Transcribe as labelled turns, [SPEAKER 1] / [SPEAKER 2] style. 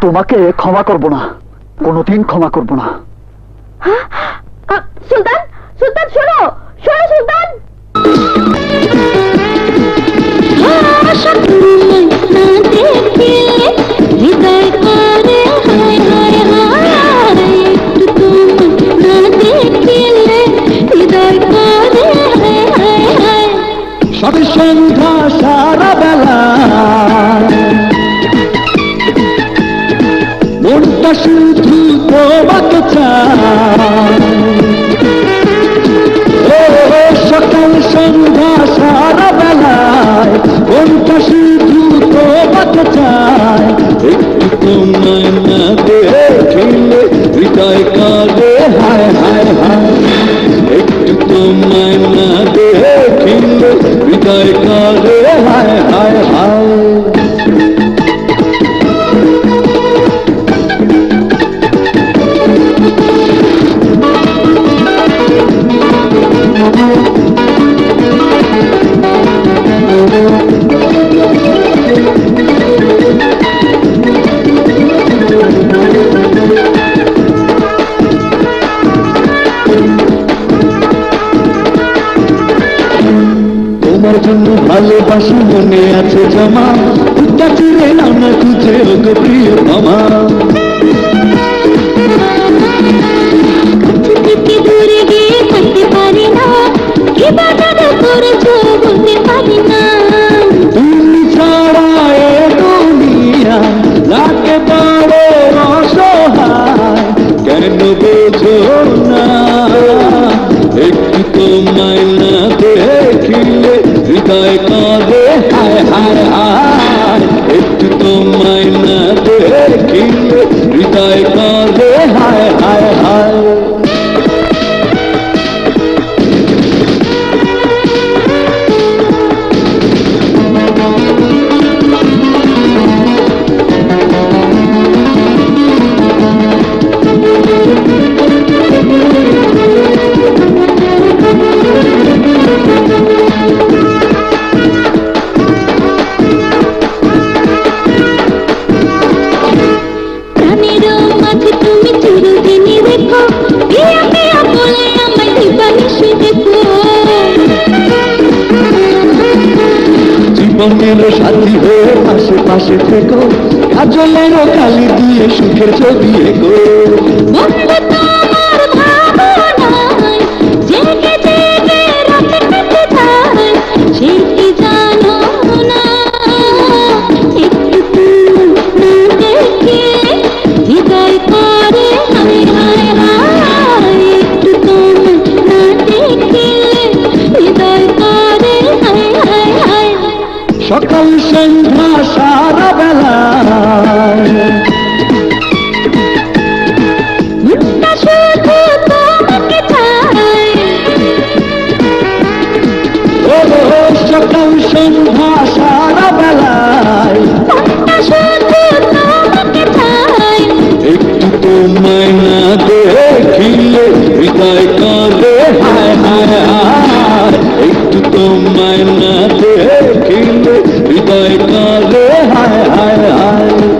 [SPEAKER 1] তোমাকে ক্ষমা করব না, কোনোদিন ক্ষমা করব না।
[SPEAKER 2] সুলতান, সুলতান শোনো, শোনো সুলতান।
[SPEAKER 1] সবে সন্ধ্যা সারা বেলা মনটা শুধু তোমাকে চায়, সকাল সন্ধ্যা সারা বেলায় মনটা শুধু তোমাকে চায়। একটু তোমায় না দেখলে হৃদয় কাঁদে হায় হায় হায়, একটু তোমায় না দেখলে হৃদয় কাঁদে হায় হায় হায়। তোমার জন্য ভালোবাসি মনে আছে জমা, বুকটা চিরে নাও না খুঁজে ওগো প্রিয় মামা।
[SPEAKER 2] দূরে গিয়ে থাকতে পারি না, কি বাধা করেছো বলতে পারি না।
[SPEAKER 1] তুমি ছাড়া এ দুনিয়া লাগে বড় অসহায়, কেন বোঝো না? একটু তোমায় না দেখিলে হৃদয় কাঁদে হায় হায় হায়, একটু তোমায় না দেখিলে হৃদয় কাঁদে হায় হায় হায়। জীবনের সাথী হয়ে পাশে পাশে থেকো, কাজলের কালি দিয়ে সুখের ছবি এগো। সকাল সন্ধ্যা সারা বেলা সকাল সন্ধ্যা সারা বেলায় একটু তোমায় না দেখিলে হৃদয় কাঁদে হায় হায় হায়, একটু তোমায় না দেখিলে হৃদয় কাঁদে হায় হায় হায়।